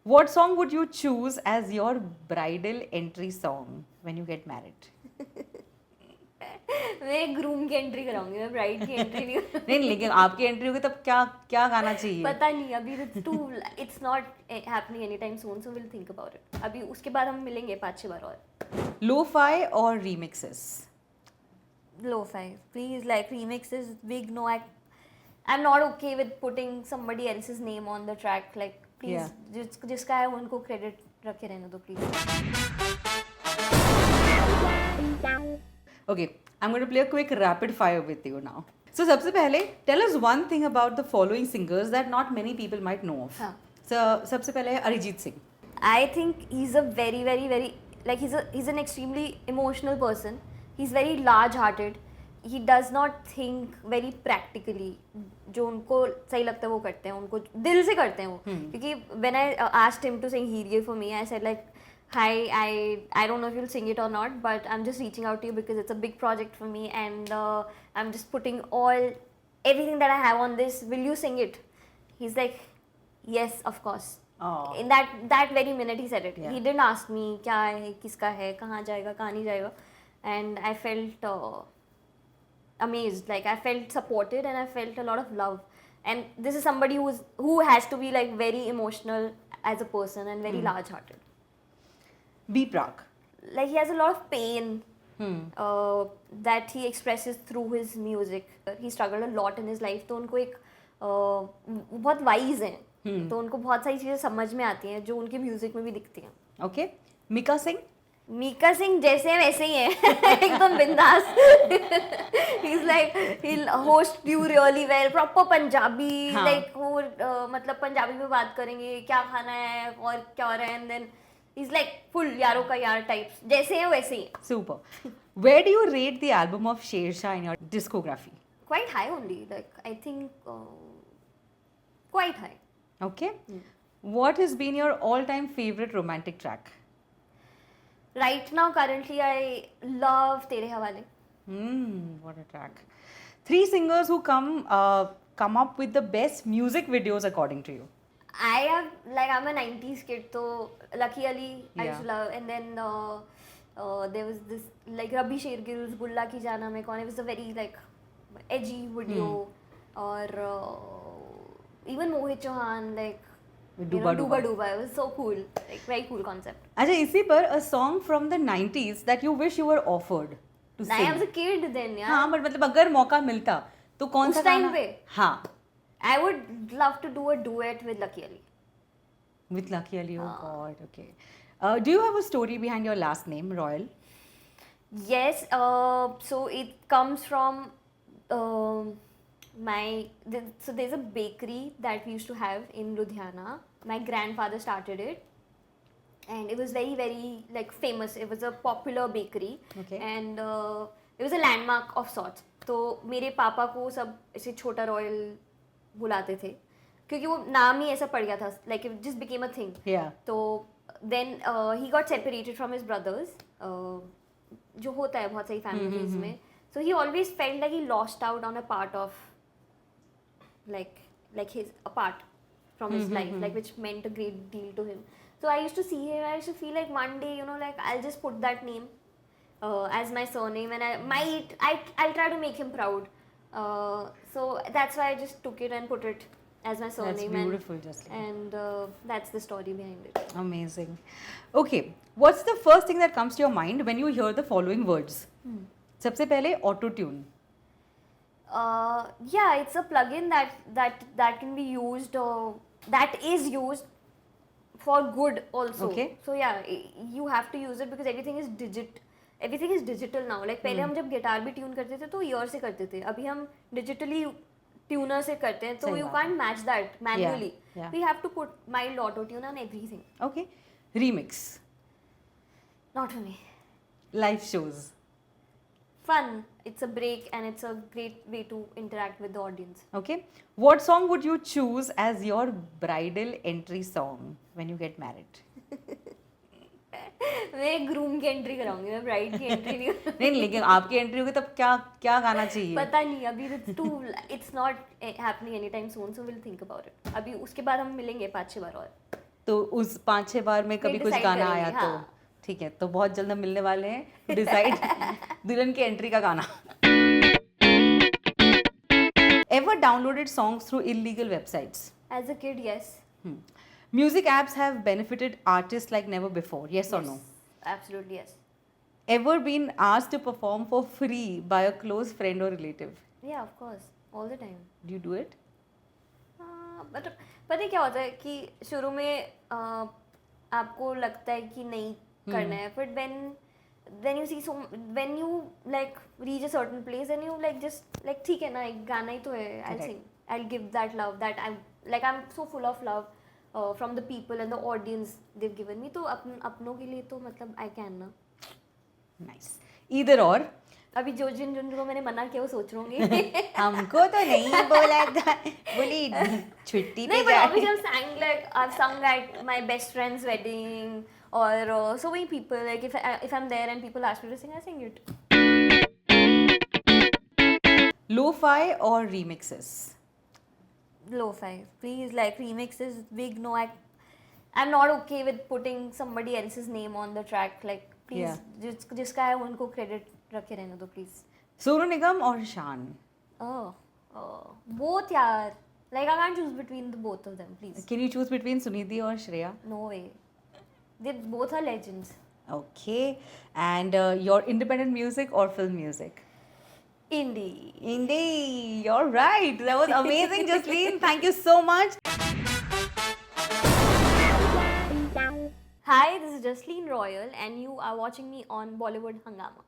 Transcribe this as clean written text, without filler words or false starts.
What song would you choose as your bridal entry song when you get married? मैं groom की entry कराऊंगी, मैं bride की entry नहीं नहीं लेकिन आपकी एंट्री होगी तब क्या क्या गाना चाहिए? पता नहीं अभी, it's not happening any time soon, so will think about it. अभी उसके बाद हम मिलेंगे 5-6 बार और. Lo-fi or remixes? Lo-fi, please. Like remix is big no. I'm not okay with putting somebody else's name on the track. Like please, जिसका है उनको credit रखे रहने दो please. Okay, I'm going to play a quick rapid fire with you now. So सबसे पहले tell us one thing about the following singers that not many people might know of. हाँ. So सबसे पहले है Arijit Singh. I think he's a very like he's an extremely emotional person. He's very large-hearted. He does not think very practically. जो उनको सही लगता है वो करते हैं, उनको दिल से करते हैं वो. क्योंकि when I asked him to sing Heeriye for me, I said like, hi, I don't know if you'll sing it or not, but I'm just reaching out to you because it's a big project for me, and I'm just putting everything that I have on this. Will you sing it? He's like, yes, of course. Oh. In that very minute he said it. Yeah. He didn't ask me क्या है, किसका है, कहाँ जाएगा, कहाँ नहीं जाएगा, and I felt amazed. Like I felt supported and I felt a lot of love. And this is somebody who has to be like very emotional as a person and very large-hearted. B Prak. Like he has a lot of pain that he expresses through his music. He struggled a lot in his life. तो उनको एक बहुत wise हैं. तो उनको बहुत सारी चीज़ें समझ में आती हैं जो उनके म्यूजिक में भी दिखती हैं. Okay. Mika Singh. Mika Singh जैसे हैं वैसे ही हैं. एकदम बिंदास. He's like he'll host you really well. Proper Punjabi. हाँ. Like वो मतलब पंजाबी में बात करेंगे, क्या खाना है और क्या हो रहा है, and then he's like full यारों का यार types. जैसे हैं वैसे ही. Super. Where do you rate the album of Sher Shah in your discography? Quite high only. Like I think quite high. Okay. What has been your all-time favorite romantic track? Right now, currently, I love Tere Hawale. What a track. 3 singers who come up with the best music videos according to you. I'm a 90s kid, so Lucky Ali I used to love, and then there was this like Rabi Shergill's Gulla Ki Jana Mein Kaun. It was a very like edgy video, or even Mohit Chauhan, like Duba Duba. Duba. It was so cool, like very cool concept. अच्छा इसी पर a song from the 90s that you wish you were offered to sing. I was a kid then, yeah. हाँ but मतलब अगर मौका मिलता तो कौन सा गाना? उस time पे? हाँ. I would love to do a duet with Lucky Ali. With Lucky Ali, oh God, okay. Do you have a story behind your last name, Royal? Yes, so it comes from so there's a bakery that we used to have in Ludhiana. My grandfather started it, and it was very, very like famous. It was a popular bakery, Okay. and it was a landmark of sorts. तो मेरे पापा को सब ऐसे छोटा royal बुलाते थे क्योंकि वो नाम ही ऐसा पड़ गया था. Like it just became a thing. Yeah. तो then he got separated from his brothers, जो होता है बहुत सारी families में. So he always felt like he lost out on a part of like his a part from his life, like which meant a great deal to him. So I used to see him, I used to feel like one day, like I'll just put that name as my surname, and I'll try to make him proud. So that's why I just took it and put it as my surname. That's beautiful, just like and that's the story behind it. Amazing. Okay, what's the first thing that comes to your mind when you hear the following words? सबसे पहले auto tune. Yeah, it's a plugin that can be used, that is used for good also. Okay. So yeah, you have to use it because everything is digital now. Like पहले हम जब guitar भी tune करते थे तो year से करते थे, अभी हम डिजिटली ट्यूनर से करते हैं, तो you can't match that manually. Yeah. We have to put mild auto tune on everything. Okay. Remix. Not for me. Live shows. Fun. It's a break and it's a great way to interact with the audience. Okay. What song would you choose as your bridal entry song when you get married? मैं groom की entry कराऊंगी, मैं bride की entry नहीं. नहीं लेकिन आपकी entry होगी तब क्या क्या गाना चाहिए? पता नहीं अभी, it's not happening any time soon, so will think about it. अभी उसके बाद हम मिलेंगे 5-6 बार और. तो उस 5-6 बार में कभी कुछ decide गाना करेंगे, आया तो हाँ। ठीक है, तो बहुत जल्द हम मिलने वाले हैं डिसाइड दुल्हन की एंट्री का गाना. Ever downloaded songs through illegal websites? As a kid, yes. Music apps have benefited artists like never before, yes or no? Absolutely yes. Ever been asked to perform for free by a close friend or relative? Yeah, of course, all the time. Do you do it? But पता है क्या होता है कि शुरू में आपको लगता है कि नहीं करना है, but when you see when you like reach a certain place and you like just like ठीक है ना, एक गाना ही तो है, I'll Correct. sing, I'll give that love that I'm so full of love from the people and the audience they've given me, तो अपनों के लिए तो मतलब I can ना. Nice. Either or. अभी जिन को मैंने मना किया वो सोच रहे होंगे. हमको तो नहीं बोला था, बोली छुट्टी पे नहीं, but जा obviously I've sung at my best friend's wedding or so many people, like if I'm there and people ask me to sing, I sing it. Lo-fi or remixes? Lo-fi, please, like remixes, big no. I'm not okay with putting somebody else's name on the track, like please, जिसका है उनको credit रखे रहने दो please. Sonu Nigam or Shan? Both यार, like I can't choose between the both of them, please. Can you choose between Sunidhi or Shreya? No way. They both are legends. Okay. And your independent music or film music? Indie. Indie. You're right. That was amazing, Jasleen. Thank you so much. Hi, this is Jasleen Royal and you are watching me on Bollywood Hangama.